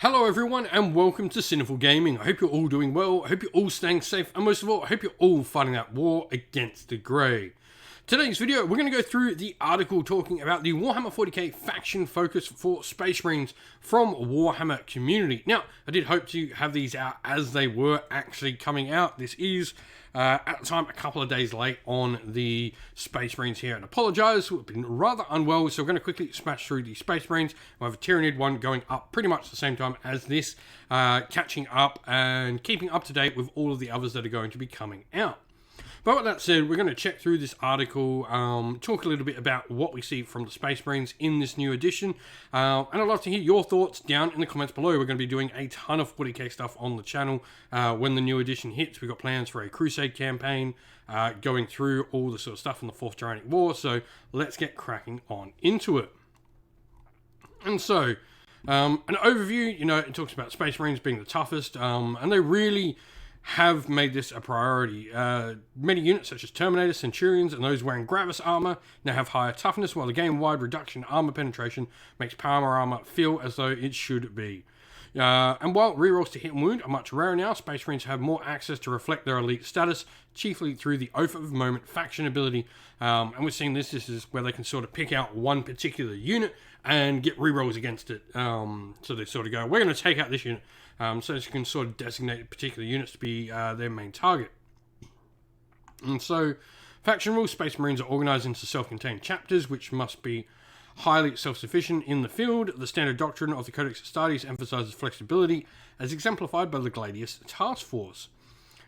Hello everyone and welcome to Sinful Gaming. I hope you're all doing well, I hope you're all staying safe, and most of all, I hope you're all fighting that war against the grey. Today's video, we're going to go through the article talking about the Warhammer 40k faction focus for Space Marines from Warhammer community. Now, I did hope to have these out as they were actually coming out. This is, at the time, a couple of days late on the Space Marines here, and I apologise, we've been rather unwell, so we're going to quickly smash through the Space Marines. We have a Tyranid one going up pretty much the same time as this, catching up and keeping up to date with all of the others that are going to be coming out. But with that said, we're going to check through this article, talk a little bit about what we see from the Space Marines in this new edition, and I'd love to hear your thoughts down in the comments below. We're going to be doing a ton of 40k stuff on the channel when the new edition hits. We've got plans for a Crusade campaign, going through all the sort of stuff from the 4th Tyrannic War, so let's get cracking on into it. And so, an overview, it talks about Space Marines being the toughest, and they really have made this a priority. Many units such as Terminators, Centurions, and those wearing Gravis armor now have higher toughness, while the game-wide reduction in armor penetration makes power armor feel as though it should be. And while rerolls to hit and wound are much rarer now, Space Marines have more access to reflect their elite status, chiefly through the Oath of Moment faction ability. And we're seeing this is where they can sort of pick out one particular unit and get rerolls against it. So they sort of go, we're going to take out this unit. So you can sort of designate particular units to be their main target. And so, faction rules, Space Marines are organised into self-contained chapters, which must be highly self-sufficient in the field. The standard doctrine of the Codex Astartes emphasises flexibility, as exemplified by the Gladius Task Force.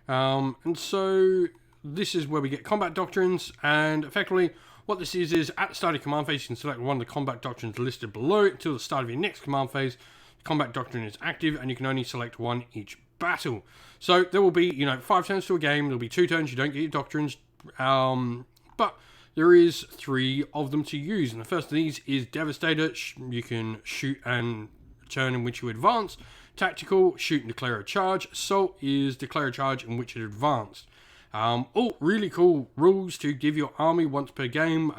And so, this is where we get combat doctrines, and effectively, what this is at the start of your command phase, you can select one of the combat doctrines listed below until the start of your next command phase. Combat doctrine is active, and you can only select one each battle. So there will be, 5 turns to a game. There'll be 2 turns. You don't get your doctrines, but there is 3 of them to use. And the first of these is Devastator. You can shoot and turn in which you advance. Tactical, shoot and declare a charge. Assault is declare a charge in which it advanced. All really cool rules to give your army once per game.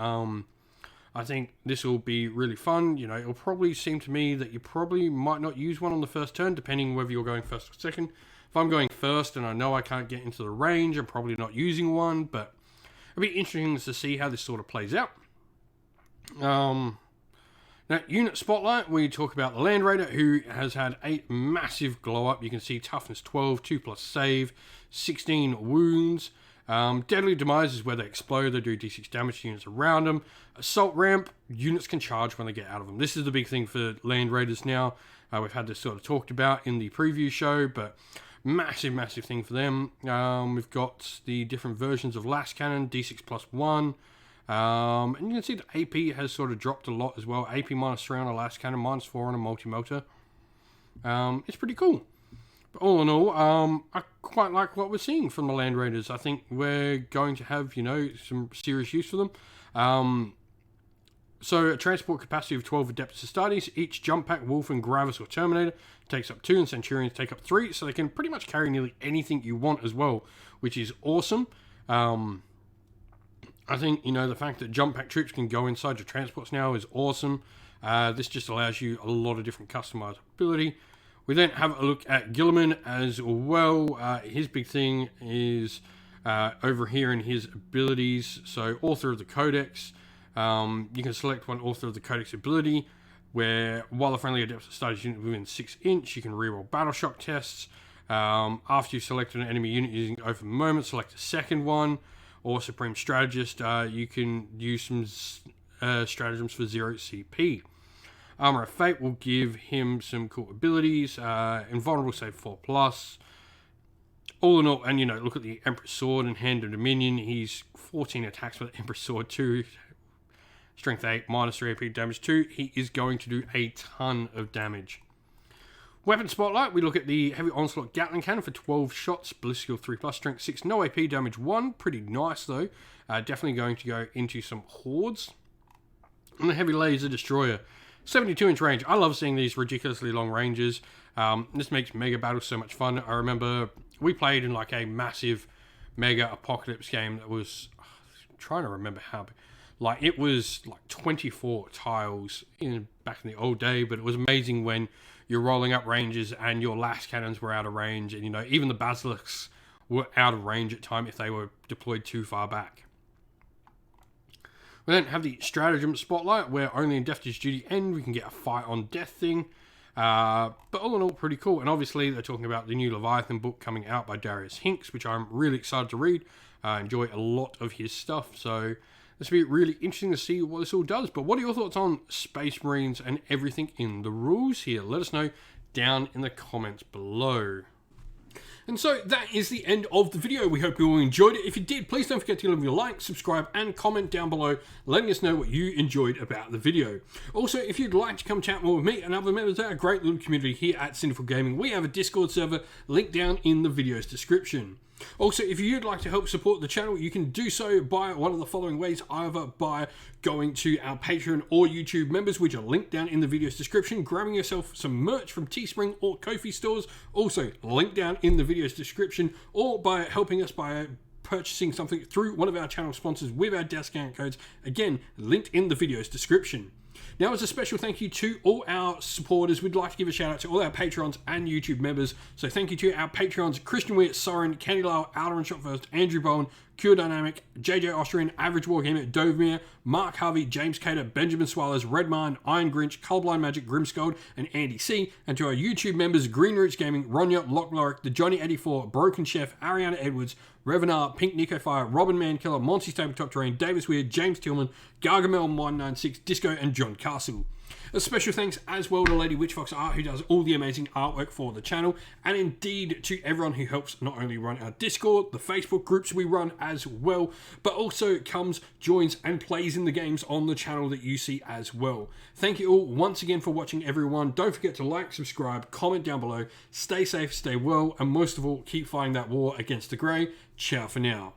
I think this will be really fun. It'll probably seem to me that you probably might not use one on the first turn, depending whether you're going first or second. If I'm going first and I know I can't get into the range, I'm probably not using one, but it'll be interesting to see how this sort of plays out. Now, unit spotlight, we talk about the Land Raider, who has had a massive glow up. You can see toughness 12, 2+ save, 16 wounds. Deadly Demise is where they explode. They do d6 damage to units around them. Assault Ramp, units can charge when they get out of them. This is the big thing for Land Raiders now. We've had this sort of talked about in the preview show, but massive thing for them. We've got the different versions of Last Cannon, d6 +1. And you can see the AP has sort of dropped a lot as well. AP -3 on a Last Cannon, -4 on a Multi-Motor. It's pretty cool. But all in all, I quite like what we're seeing from the Land Raiders. I think we're going to have, some serious use for them. So a transport capacity of 12 Adeptus Astartes. Each jump pack, Wolf and Gravis or Terminator takes up 2, and Centurions take up 3. So they can pretty much carry nearly anything you want as well, which is awesome. I think, the fact that jump pack troops can go inside your transports now is awesome. This just allows you a lot of different customizability. We then have a look at Gilliman as well. His big thing is over here in his abilities. So, Author of the Codex. You can select one Author of the Codex ability, where while a friendly Adeptus Astartes unit within 6 inch, you can reroll Battle Shock tests. After you've selected an enemy unit using Oath of Moment, select a second one. Or Supreme Strategist, you can use some stratagems for 0 CP. Armor of Fate will give him some cool abilities. Invulnerable save 4+. All in all, and look at the Emperor's Sword and Hand of Dominion. He's 14 attacks with the Emperor's Sword 2. Strength 8, -3 AP, damage 2. He is going to do a ton of damage. Weapon Spotlight, we look at the Heavy Onslaught Gatling Cannon for 12 shots. Ballistical 3+, Strength 6, no AP, damage 1. Pretty nice though. Definitely going to go into some hordes. And the Heavy Laser Destroyer. 72-inch range. I love seeing these ridiculously long ranges. This makes mega battles so much fun. I remember we played in like a massive mega apocalypse game that was, I'm trying to remember how, like it was like 24 tiles back in the old day, but it was amazing when you're rolling up ranges and your lash cannons were out of range, and even the basilisks were out of range at time if they were deployed too far back. We then have the stratagem spotlight, where only in Death Dish Duty End we can get a fight on death thing. But all in all, pretty cool. And obviously they're talking about the new Leviathan book coming out by Darius Hinks, which I'm really excited to read. I enjoy a lot of his stuff, so this will be really interesting to see what this all does. But what are your thoughts on Space Marines and everything in the rules here? Let us know down in the comments below. And so that is the end of the video. We hope you all enjoyed it. If you did, please don't forget to leave a like, subscribe, and comment down below, letting us know what you enjoyed about the video. Also, if you'd like to come chat more with me and other members of our great little community here at Sinful Gaming, we have a Discord server linked down in the video's description. Also, if you'd like to help support the channel, you can do so by one of the following ways, either by going to our Patreon or YouTube members, which are linked down in the video's description, grabbing yourself some merch from Teespring or Ko-fi stores, also linked down in the video's description, or by helping us by purchasing something through one of our channel sponsors with our discount codes, again, linked in the video's description. Now, as a special thank you to all our supporters, we'd like to give a shout out to all our Patrons and YouTube members. So thank you to our Patrons: Christian Weir, Soren, Candy Lyle, Alderan Shot First, Andrew Bowen, Cure Dynamic, JJ Austrian, Average Wargamer, Dovemere, Mark Harvey, James Cater, Benjamin Swallows, Redmine, Iron Grinch, Colorblind Magic, Grimscold, and Andy C. And to our YouTube members: Green Roots Gaming, Ronya, Lockloric, The Johnny 84, Broken Chef, Ariana Edwards, Revenar, Pink Nico Fire, Robin Mankiller, Monty Stable Top Terrain, Davis Weird, James Tillman, Gargamel 196, Disco, and John Castle. A special thanks as well to Lady Witchfox Art, who does all the amazing artwork for the channel, and indeed to everyone who helps not only run our Discord, the Facebook groups we run as well, but also comes, joins, and plays in the games on the channel that you see as well. Thank you all once again for watching, everyone. Don't forget to like, subscribe, comment down below, stay safe, stay well, and most of all, keep fighting that war against the Grey. Ciao for now.